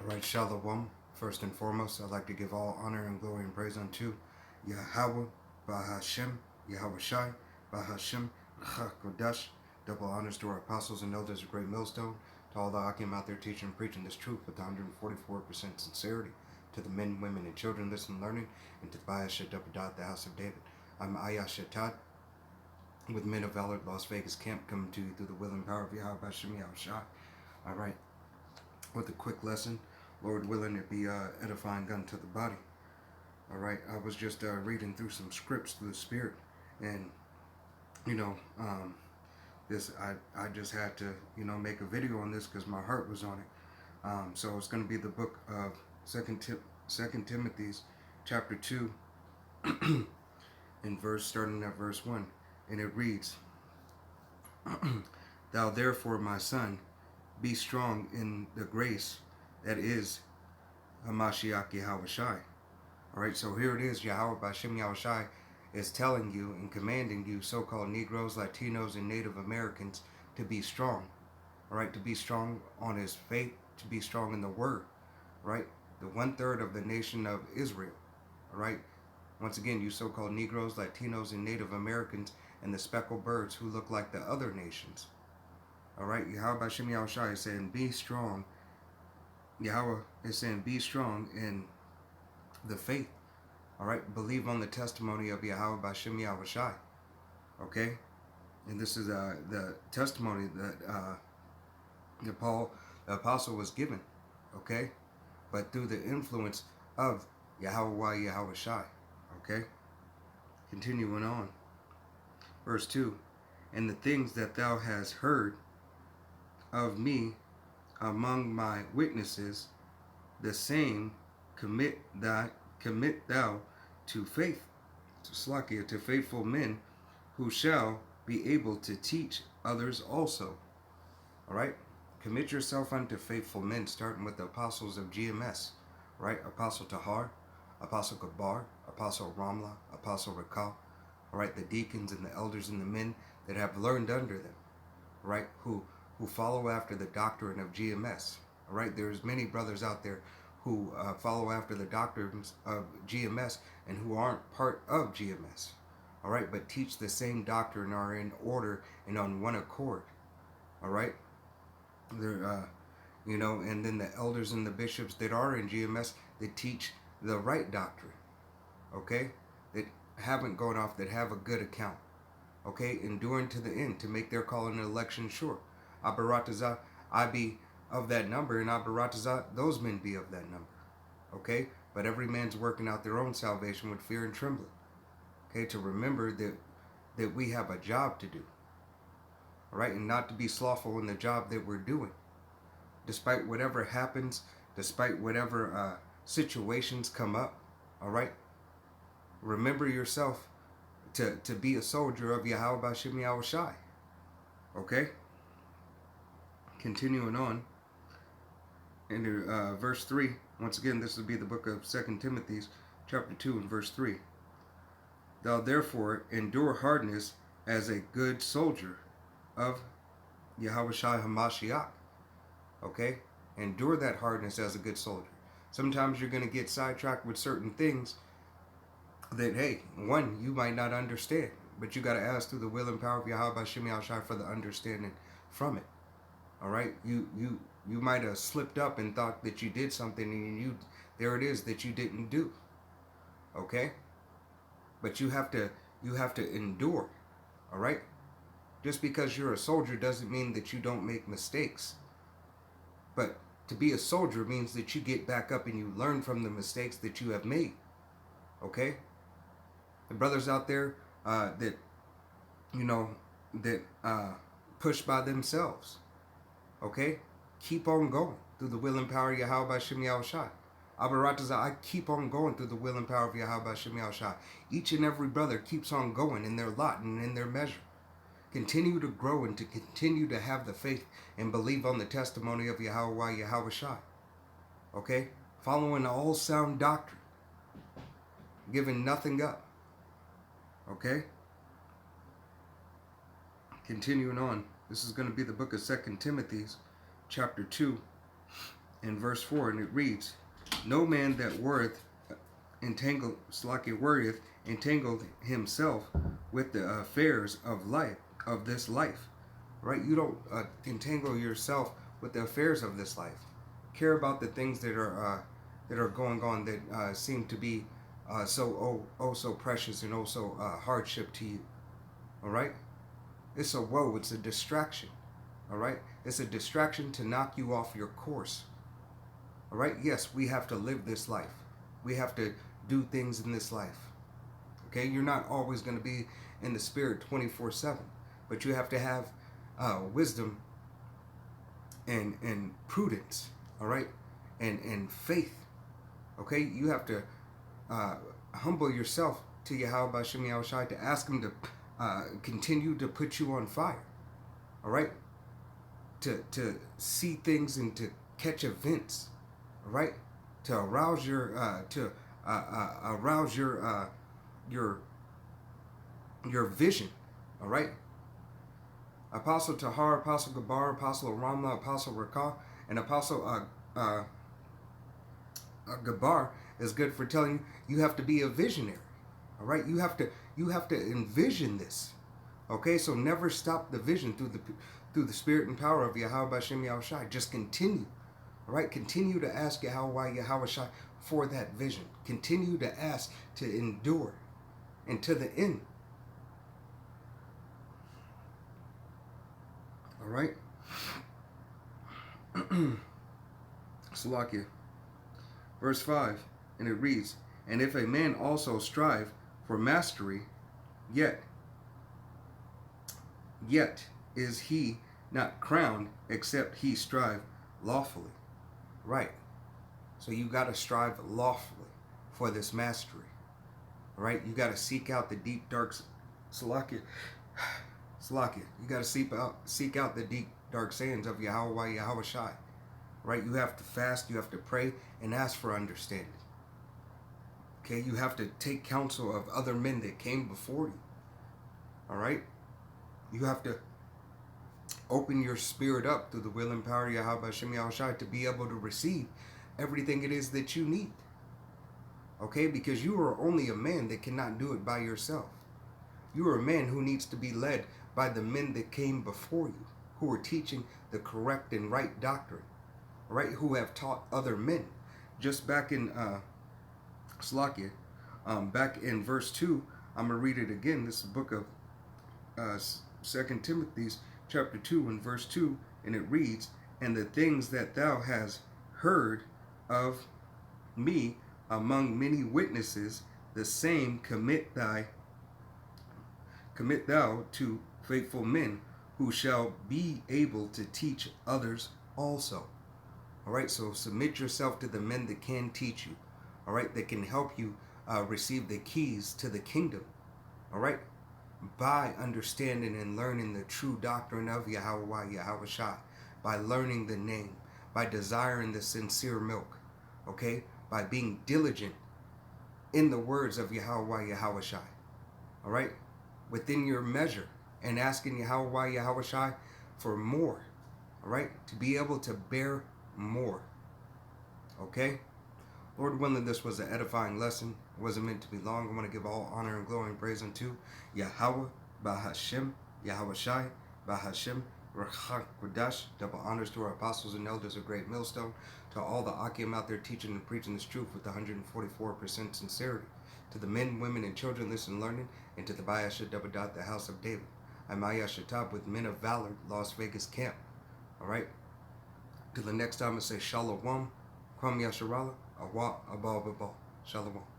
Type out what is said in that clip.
All right, Shalom. First and foremost, I'd like to give all honor and glory and praise unto Yahweh, Bahashem, Yahweh Shai, Bahashem, Kodash. Double honors to our apostles and elders of Great Millstone, to all the Akim out there teaching and preaching this truth with 144% sincerity, to the men, women, and children listening and learning, and to the Bayashat the house of David. I'm Ayah Shatad, with Men of Valor, Las Vegas camp, coming to you through the will and power of Yahweh Bahashem, Yahweh Shai. All right, with a quick lesson. Lord willing, it be edifying unto the body. All right, I was just reading through some scripts through the Spirit, and this I just had to make a video on this because my heart was on it. So it's going to be the book of Second Timothy's chapter 2, in starting at verse 1, and it reads, "Thou therefore, my son, be strong in the grace that is Hamashiach Yahweh Shai." Alright, so here it is. Yahweh Bashem Yahweh Shai is telling you and commanding you, so-called Negroes, Latinos, and Native Americans, to be strong. Alright, to be strong on his faith, to be strong in the word. Right? The 1/3 of the nation of Israel. Alright? Once again, you so-called Negroes, Latinos, and Native Americans, and the speckled birds who look like the other nations. Alright, Yahweh Bashem Yahweh Shai is saying, be strong. Yahweh is saying, be strong in the faith. Alright, believe on the testimony of Yahweh Bashem Yahweh Shai. Okay? And this is the testimony that Paul, the apostle, was given. Okay? But through the influence of Yahweh Yahweh Shai. Okay? Continuing on. Verse 2. "And the things that thou hast heard of me among my witnesses, the same commit thou to faith, to faithful men, who shall be able to teach others also." All right, commit yourself unto faithful men, starting with the apostles of GMS. Right, Apostle Tahar, Apostle Gabar, Apostle Ramla, Apostle Rakal. All right, the deacons and the elders and the men that have learned under them. Right, who follow after the doctrine of GMS. All right, there's many brothers out there who follow after the doctrines of GMS and who aren't part of GMS. All right, but teach the same doctrine, are in order and on one accord. All right, they're and then the elders and the bishops that are in GMS, they teach the right doctrine. Okay, that haven't gone off, that have a good account. Okay, enduring to the end to make their call and election sure. Abaratazah, I be of that number, and Abaratazah, those men be of that number. Okay, but every man's working out their own salvation with fear and trembling. Okay, to remember that we have a job to do. All right, and not to be slothful in the job that we're doing. Despite whatever happens, despite whatever situations come up, all right, remember yourself to be a soldier of Yahweh Bashem Yahweh Shai. Okay? Continuing on, in verse 3, once again, this will be the book of 2 Timothy, chapter 2, and verse 3. "Thou therefore endure hardness as a good soldier of Yahweh Shai HaMashiach." Okay? Endure that hardness as a good soldier. Sometimes you're going to get sidetracked with certain things that, hey, one, you might not understand, but you got to ask through the will and power of Yahweh Bashem Yahweh Shai for the understanding from it. All right, you might have slipped up and thought that you did something, and there it is that you didn't do. Okay, but you have to endure. All right, just because you're a soldier doesn't mean that you don't make mistakes. But to be a soldier means that you get back up and you learn from the mistakes that you have made. Okay, the brothers out there that push by themselves. Okay, keep on going through the will and power of Yahweh Bashem Yahweh Shai. Abaratazah, I keep on going through the will and power of Yahweh Bashem Yahweh Shai. Each and every brother keeps on going in their lot and in their measure. Continue to grow and to continue to have the faith and believe on the testimony of Yahweh Yahweh Shai. Okay, following all sound doctrine, giving nothing up. Okay, continuing on. This is going to be the book of 2 Timothy, chapter 2, in verse 4, and it reads, no man that worrieth entangled himself with the affairs of life, of this life. Right? You don't entangle yourself with the affairs of this life. Care about the things that are going on that seem to be so precious and so hardship to you. All right? It's a woe. It's a distraction. All right? It's a distraction to knock you off your course. All right? Yes, we have to live this life. We have to do things in this life. Okay? You're not always going to be in the spirit 24/7, but you have to have wisdom and prudence. All right? And faith. Okay? You have to humble yourself to Yahweh B'Shem Yahushai to ask him to continue to put you on fire. All right? To see things and to catch events. All right? To arouse your your vision. All right? Apostle Tahar, Apostle Gabar, Apostle Ramla, Apostle Rakah, and Apostle Gabar is good for telling you have to be a visionary. All right? You have to envision this. Okay? So never stop the vision through the spirit and power of Yahweh B'Shem Yahushai. Just continue. All right? Continue to ask Yahweh Yahushai for that vision. Continue to ask to endure and to the end. All right? Salakia. Verse 5, and it reads, and if a man also strive for mastery, yet is he not crowned, except he strive lawfully. Right. So you got to strive lawfully for this mastery. All right? You got to seek out the deep, dark... Salakia. You got to seek out the deep, dark sayings of Yahweh Yahushai. Right? You have to fast, you have to pray, and ask for understanding. Okay? You have to take counsel of other men that came before you. All right? You have to open your spirit up through the will and power of Yahweh B'Shem Yahushai to be able to receive everything it is that you need. Okay? Because you are only a man that cannot do it by yourself. You are a man who needs to be led by the men that came before you, who are teaching the correct and right doctrine, right? Who have taught other men. Just back in Salakia, back in verse 2, I'm going to read it again. This is the book of 2 Timothy, chapter 2, and verse 2, and it reads, and the things that thou hast heard of me among many witnesses, the same commit thou to faithful men who shall be able to teach others also. All right, so submit yourself to the men that can teach you. All right, that can help you receive the keys to the kingdom. All right, by understanding and learning the true doctrine of Yahweh Yahushai, by learning the name, by desiring the sincere milk. Okay, by being diligent in the words of Yahweh Yahushai. All right, within your measure, and asking Yahweh Yahushai for more. All right, to be able to bear more. Okay, Lord willing, this was an edifying lesson. It wasn't meant to be long. I want to give all honor and glory and praise unto Yahweh B'Hashem Yahushai B'Hashem Rachak Kodash. Double honors to our apostles and elders of Great Millstone, to all the Akim out there teaching and preaching this truth with 144% sincerity, to the men, women, and children listening, learning, and to the Bayasha Double Dot, the house of David. I'm Maya Shatab with Men of Valor, Las Vegas camp. All right. Till the next time, I say Shalom, Kwam Yasharala, Awa Abal Babal. Shalom.